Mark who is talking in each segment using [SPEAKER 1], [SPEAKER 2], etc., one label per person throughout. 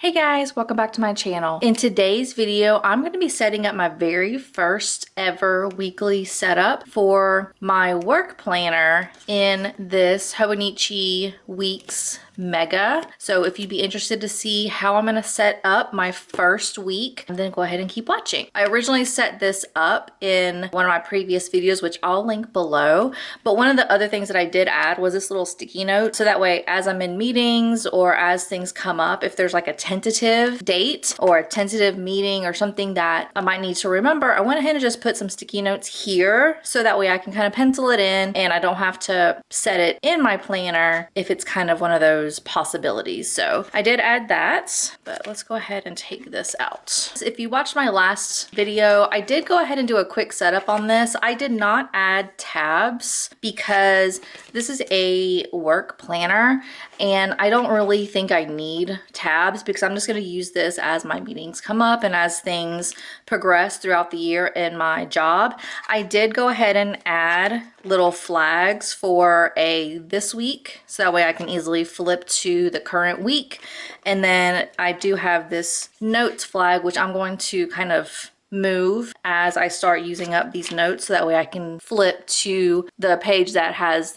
[SPEAKER 1] Hey guys, welcome back to my channel. In today's video, I'm going to be setting up my very first ever weekly setup for my work planner in this Hobonichi Weeks Mega. So if you'd be interested to see how I'm going to set up my first week, then go ahead and keep watching. I originally set this up in one of my previous videos, which I'll link below. But one of the other things that I did add was this little sticky note. So that way, as I'm in meetings or as things come up, if there's like a tentative date or a tentative meeting or something that I might need to remember, I went ahead and just put some sticky notes here. So that way I can kind of pencil it in and I don't have to set it in my planner if it's kind of one of those possibilities. So I did add that, but let's go ahead and take this out. If you watched my last video, I did go ahead and do a quick setup on this. I did not add tabs because this is a work planner and I don't really think I need tabs because I'm just going to use this as my meetings come up and as things progress throughout the year in my job. I did go ahead and add little flags for this week so that way I can easily flip to the current week. And then I do have this notes flag, which I'm going to kind of move as I start using up these notes so that way I can flip to the page that has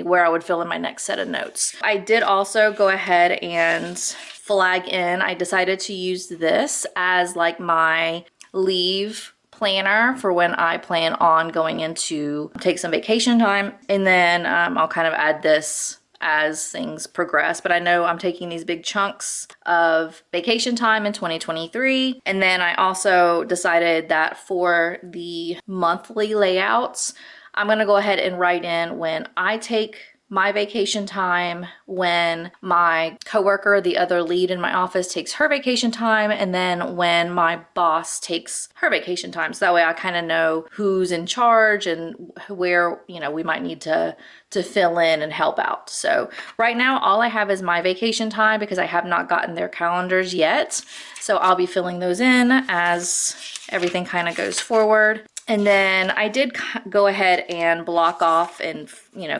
[SPEAKER 1] where I would fill in my next set of notes. I did also go ahead and flag in. I decided to use this as like my leave planner for when I plan on going into take some vacation time, and then I'll kind of add this as things progress. But I know I'm taking these big chunks of vacation time in 2023. And then I also decided that for the monthly layouts, I'm going to go ahead and write in when I take my vacation time, when my coworker, the other lead in my office, takes her vacation time, and then when my boss takes her vacation time. So that way I kind of know who's in charge and where, we might need to fill in and help out. So right now, all I have is my vacation time because I have not gotten their calendars yet. So I'll be filling those in as everything kind of goes forward. And then I did go ahead and block off and,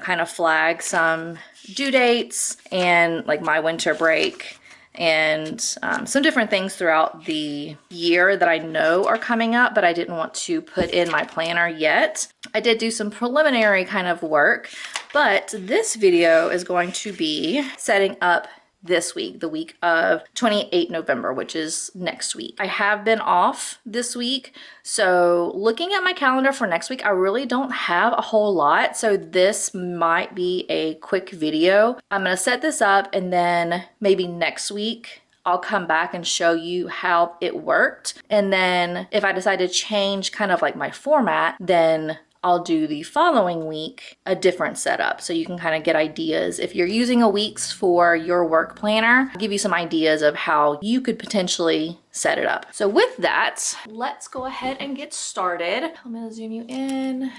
[SPEAKER 1] kind of flag some due dates and like my winter break and some different things throughout the year that I know are coming up, but I didn't want to put in my planner yet. I did do some preliminary kind of work, but this video is going to be setting up this week, the week of 28 November, which is next week. I have been off this week, so looking at my calendar for next week, I really don't have a whole lot, so this might be a quick video. I'm gonna set this up and then maybe next week I'll come back and show you how it worked. And then if I decide to change kind of like my format, then I'll do the following week a different setup so you can kind of get ideas. If you're using a weeks for your work planner, I'll give you some ideas of how you could potentially set it up. So with that, let's go ahead and get started. I'm gonna zoom you in.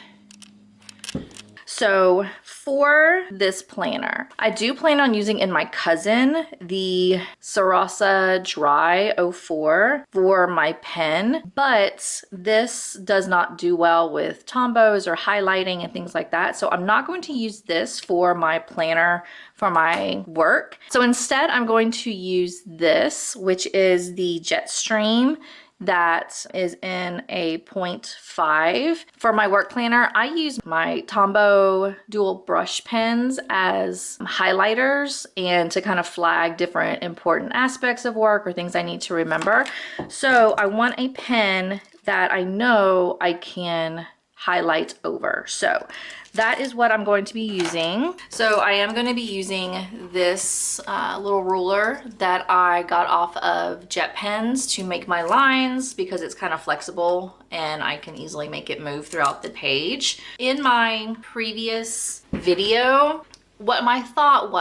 [SPEAKER 1] So for this planner, I do plan on using in my cousin the Sarasa Dry 04 for my pen, but this does not do well with tombos or highlighting and things like that. So I'm not going to use this for my planner for my work. So instead, I'm going to use this, which is the Jetstream that is in a 0.5. For my work planner, I use my Tombow dual brush pens as highlighters and to kind of flag different important aspects of work or things I need to remember. So I want a pen that I know I can highlight over. So that is what I'm going to be using. So I am going to be using this little ruler that I got off of Jet Pens to make my lines because it's kind of flexible and I can easily make it move throughout the page. In my previous video, what my thought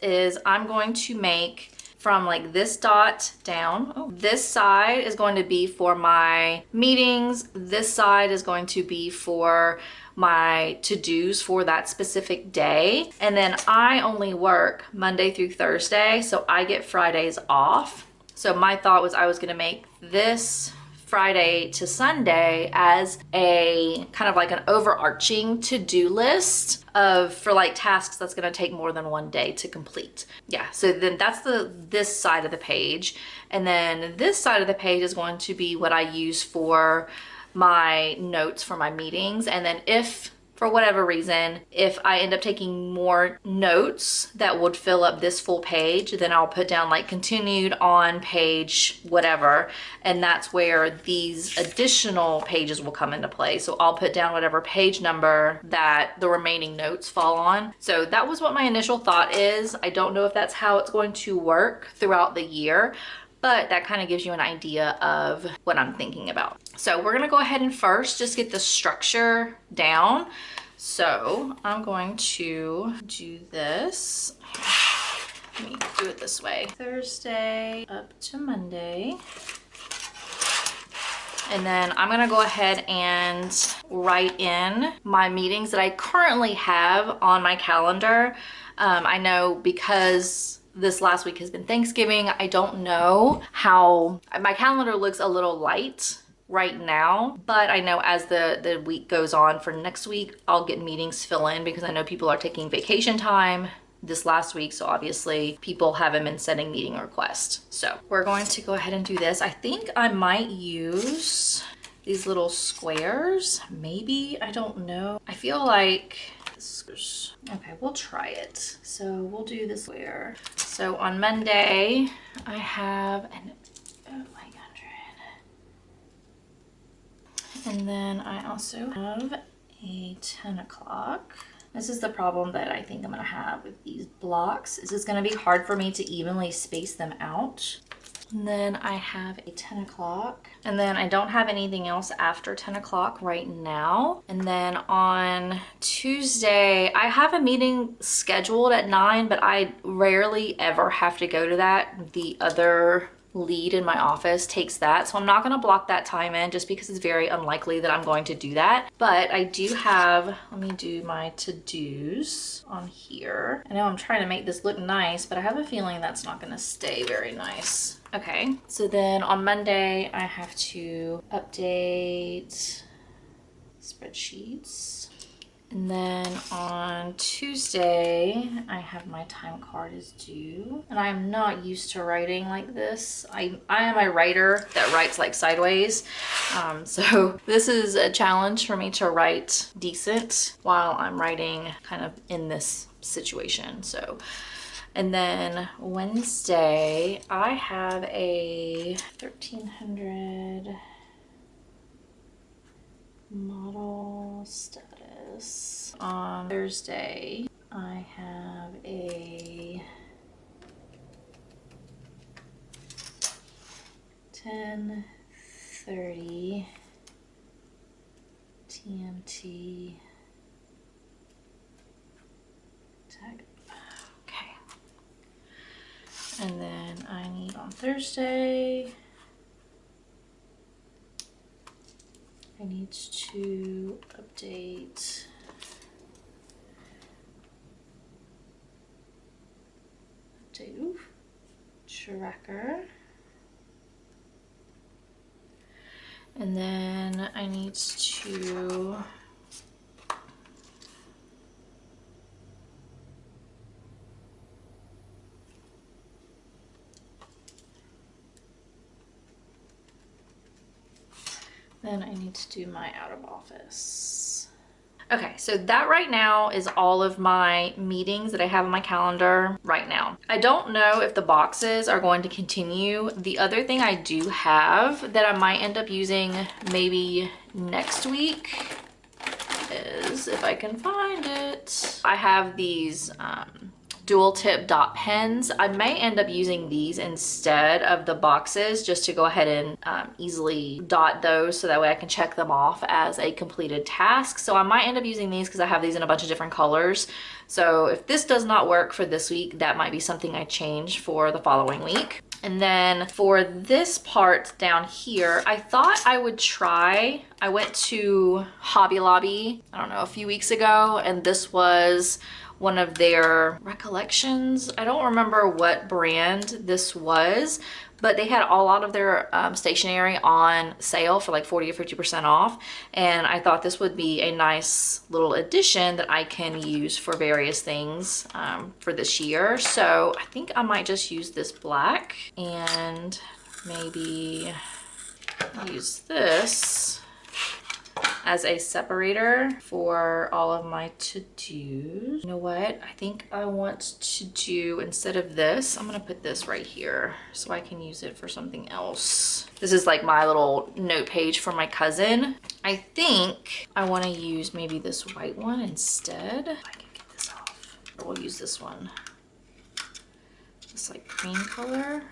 [SPEAKER 1] is I'm going to make from like this dot down. Oh, this side is going to be for my meetings. This side is going to be for my to-dos for that specific day. And then I only work Monday through Thursday, so I get Fridays off. So my thought was I was gonna make this Friday to Sunday as a kind of like an overarching to-do list for like tasks that's going to take more than one day to complete. Yeah, so then that's this side of the page. And then this side of the page is going to be what I use for my notes for my meetings. And then if for whatever reason, if I end up taking more notes that would fill up this full page, then I'll put down like continued on page whatever, and that's where these additional pages will come into play. So I'll put down whatever page number that the remaining notes fall on. So that was what my initial thought is. I don't know if that's how it's going to work throughout the year, but that kind of gives you an idea of what I'm thinking about. So we're gonna go ahead and first just get the structure down. So I'm going to do this. Let me do it this way. Thursday up to Monday. And then I'm gonna go ahead and write in my meetings that I currently have on my calendar. I know because this last week has been Thanksgiving, I don't know how my calendar looks a little light right now, but I know as the week goes on for next week, I'll get meetings fill in because I know people are taking vacation time this last week, so obviously people haven't been sending meeting requests. So we're going to go ahead and do this. I think I might use these little squares, maybe, I don't know. I feel like okay, we'll try it. So we'll do the square. So on Monday, I have an 500. And then I also have a 10 o'clock. This is the problem that I think I'm gonna have with these blocks. Is it's gonna be hard for me to evenly space them out. And then I have a 10 o'clock. And then I don't have anything else after 10 o'clock right now. And then on Tuesday, I have a meeting scheduled at 9, but I rarely ever have to go to that. The other lead in my office takes that. So I'm not gonna block that time in just because it's very unlikely that I'm going to do that. But I do have, let me do my to-dos on here. I know I'm trying to make this look nice, but I have a feeling that's not gonna stay very nice. Okay, so then on Monday, I have to update spreadsheets. And then on Tuesday, I have my time card is due. And I'm not used to writing like this. I am a writer that writes like sideways. So this is a challenge for me to write decent while I'm writing kind of in this situation. So, and then Wednesday, I have a 1300 model status. On Thursday, I have a 10:30 TMT tag. Okay. And then I need on Thursday, I need to update tracker. And then I need to do my out of office. Okay, so that right now is all of my meetings that I have on my calendar right now. I don't know if the boxes are going to continue. The other thing I do have that I might end up using maybe next week is, if I can find it, I have these dual tip dot pens. I may end up using these instead of the boxes just to go ahead and easily dot those so that way I can check them off as a completed task. So I might end up using these because I have these in a bunch of different colors. So if this does not work for this week, that might be something I change for the following week. And then for this part down here, I thought I would try, I went to Hobby Lobby, I don't know, a few weeks ago, and this was one of their recollections. I don't remember what brand this was, but they had a lot of their stationery on sale for like 40 or 50% off. And I thought this would be a nice little addition that I can use for various things for this year. So I think I might just use this black and maybe use this as a separator for all of my to-dos. You know what? I think I want to do, instead of this, I'm gonna put this right here so I can use it for something else. This is like my little note page for my cousin. I think I wanna use maybe this white one instead. If I can get this off. Or we'll use this one. This like cream color.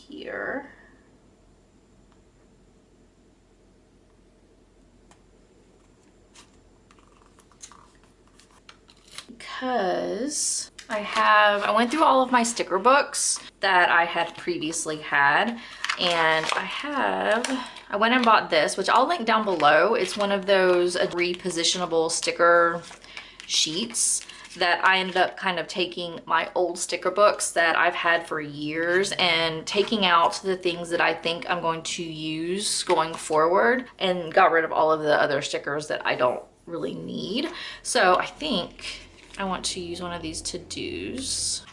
[SPEAKER 1] Here. Because I went through all of my sticker books that I had previously had, and I went and bought this, which I'll link down below. It's one of those repositionable sticker sheets that I ended up kind of taking my old sticker books that I've had for years and taking out the things that I think I'm going to use going forward, and got rid of all of the other stickers that I don't really need. So I think I want to use one of these to-dos,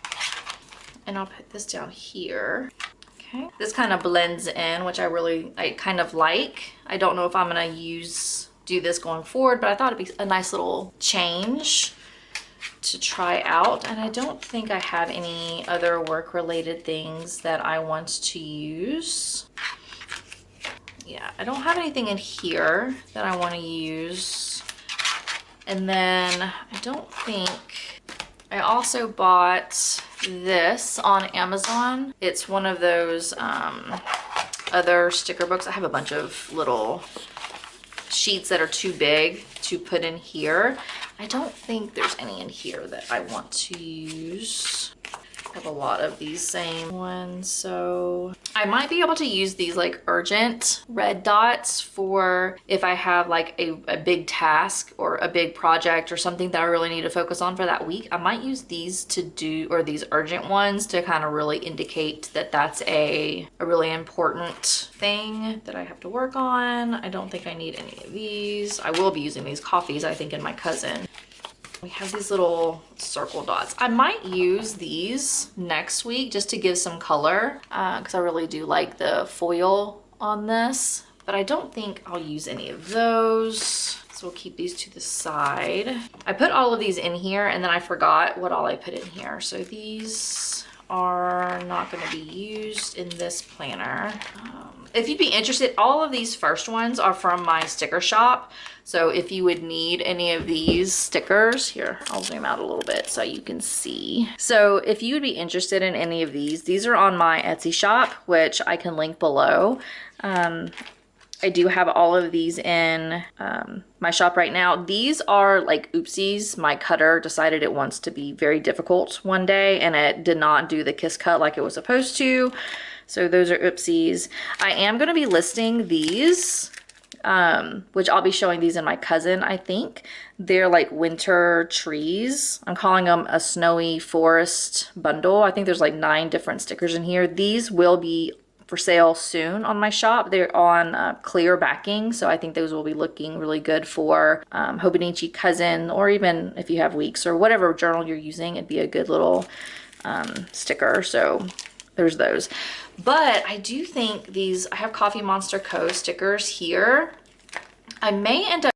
[SPEAKER 1] and I'll put this down here. Okay, this kind of blends in, which I kind of like. I don't know if I'm gonna do this going forward, but I thought it'd be a nice little change to try out. And I don't think I have any other work related things that I want to use. Yeah, I don't have anything in here that I want to use. And then I also bought this on Amazon. It's one of those other sticker books. I have a bunch of little sheets that are too big to put in here. I don't think there's any in here that I want to use. I have a lot of these same ones, so I might be able to use these like urgent red dots for if I have like a big task or a big project or something that I really need to focus on for that week. I might use these or these urgent ones to kind of really indicate that that's a really important thing that I have to work on. I don't think I need any of these. I will be using these coffees, I think, in my cousin. We have these little circle dots. I might use these next week just to give some color because I really do like the foil on this, but I don't think I'll use any of those. So we'll keep these to the side. I put all of these in here and then I forgot what all I put in here. So these are not going to be used in this planner. If you'd be interested, all of these first ones are from my sticker shop. So if you would need any of these stickers, here, I'll zoom out a little bit so you can see. So if you would be interested in any of these are on my Etsy shop, which I can link below. I do have all of these in my shop right now. These are like oopsies. My cutter decided it wants to be very difficult one day and it did not do the kiss cut like it was supposed to. So those are oopsies. I am going to be listing these, which I'll be showing these in my cousin, I think. They're like winter trees. I'm calling them a snowy forest bundle. I think there's like 9 different stickers in here. These will be for sale soon on my shop. They're on clear backing, so I think those will be looking really good for Hobonichi cousin, or even if you have weeks or whatever journal you're using, it'd be a good little sticker. So there's those. But I do think I have Coffee Monster Co. stickers here. I may end up.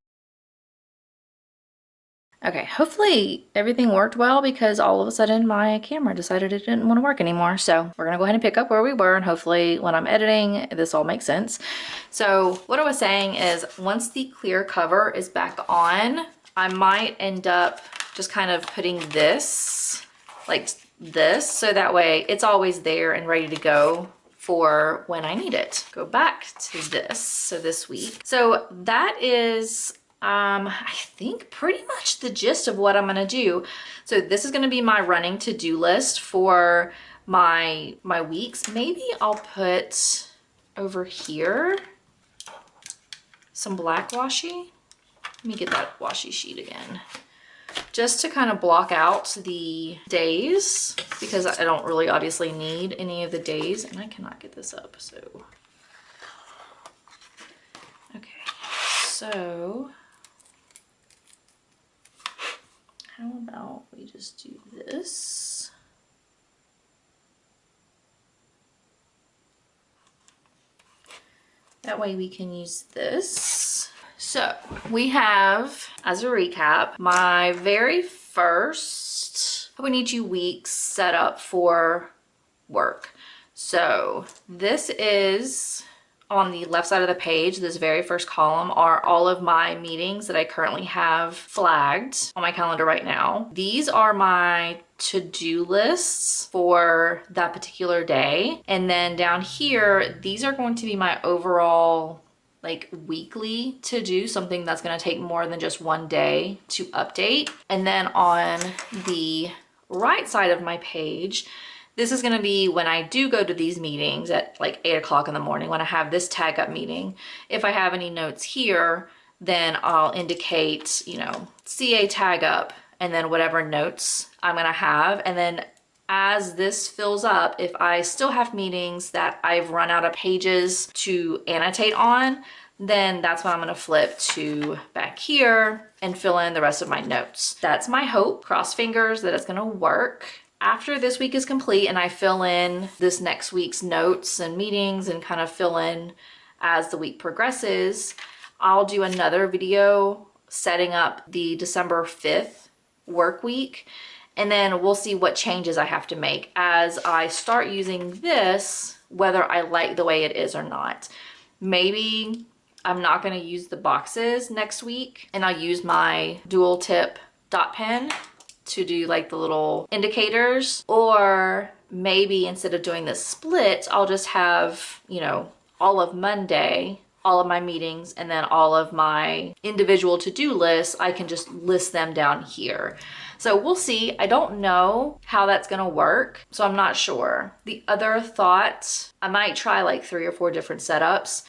[SPEAKER 1] Okay, hopefully everything worked well because all of a sudden my camera decided it didn't want to work anymore. So we're gonna go ahead and pick up where we were, and hopefully when I'm editing, this all makes sense. So what I was saying is once the clear cover is back on, I might end up just kind of putting this like this, so that way it's always there and ready to go for when I need it. Go back to this, so this week. So that is I think pretty much the gist of what I'm gonna do. So this is gonna be my running to-do list for my weeks. Maybe I'll put over here some black washi. Let me get that washi sheet again. Just to kind of block out the days, because I don't really obviously need any of the days, and I cannot get this up, so. Okay, so how about we just do this? That way we can use this. So we have, as a recap, my very first Hobonichi weeks set up for work. So this is on the left side of the page. This very first column are all of my meetings that I currently have flagged on my calendar right now. These are my to-do lists for that particular day. And then down here, these are going to be my overall like weekly to do, something that's going to take more than just one day to update. And then on the right side of my page, this is going to be when I do go to these meetings at like 8 o'clock in the morning, when I have this tag up meeting. If I have any notes here, then I'll indicate, you know, CA tag up, and then whatever notes I'm going to have. And then as this fills up, if I still have meetings that I've run out of pages to annotate on, then that's when I'm going to flip to back here and fill in the rest of my notes. That's my hope. Cross fingers that it's going to work. After this week is complete and I fill in this next week's notes and meetings and kind of fill in as the week progresses, I'll do another video setting up the December 5th work week. And then we'll see what changes I have to make as I start using this, whether I like the way it is or not. Maybe I'm not going to use the boxes next week and I'll use my dual tip dot pen to do like the little indicators, or maybe instead of doing this split, I'll just have, you know, all of Monday, all of my meetings, and then all of my individual to-do lists, I can just list them down here. So we'll see. I don't know how that's gonna work, so I'm not sure. The other thought, I might try like 3 or 4 different setups.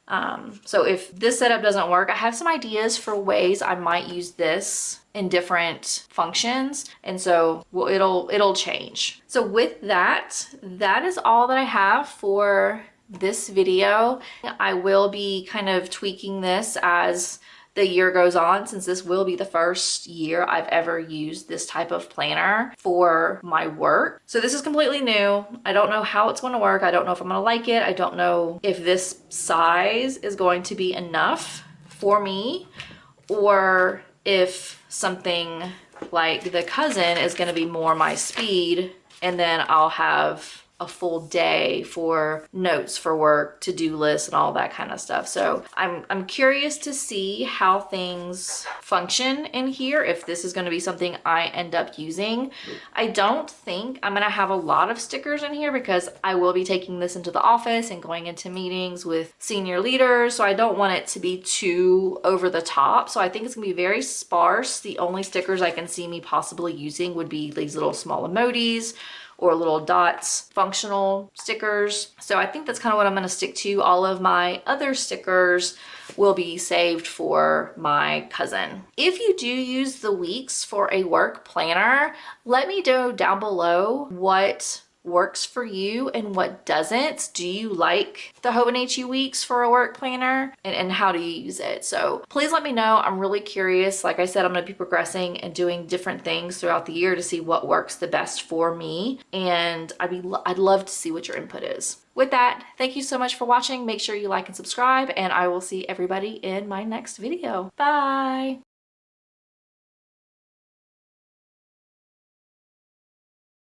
[SPEAKER 1] So if this setup doesn't work, I have some ideas for ways I might use this in different functions, and so it'll change. So with that, that is all that I have for this video. I will be kind of tweaking this as the year goes on, since this will be the first year I've ever used this type of planner for my work. So this is completely new. I don't know how it's going to work. I don't know if I'm going to like it. I don't know if this size is going to be enough for me, or if something like the cousin is going to be more my speed, and then I'll have a full day for notes for work, to-do lists, and all that kind of stuff. So I'm curious to see how things function in here, if this is going to be something I end up using. I don't think I'm going to have a lot of stickers in here because I will be taking this into the office and going into meetings with senior leaders, so I don't want it to be too over the top. So I think it's going to be very sparse. The only stickers I can see me possibly using would be these little small emojis or little dots, functional stickers. So I think that's kind of what I'm gonna stick to. All of my other stickers will be saved for my cousin. If you do use the weeks for a work planner, let me know down below what works for you and what doesn't. Do you like the Hobonichi weeks for a work planner, and how do you use it? So please let me know. I'm really curious. Like I said, I'm going to be progressing and doing different things throughout the year to see what works the best for me, and I'd love to see what your input is. With that, thank you so much for watching. Make sure you like and subscribe, and I will see everybody in my next video. Bye.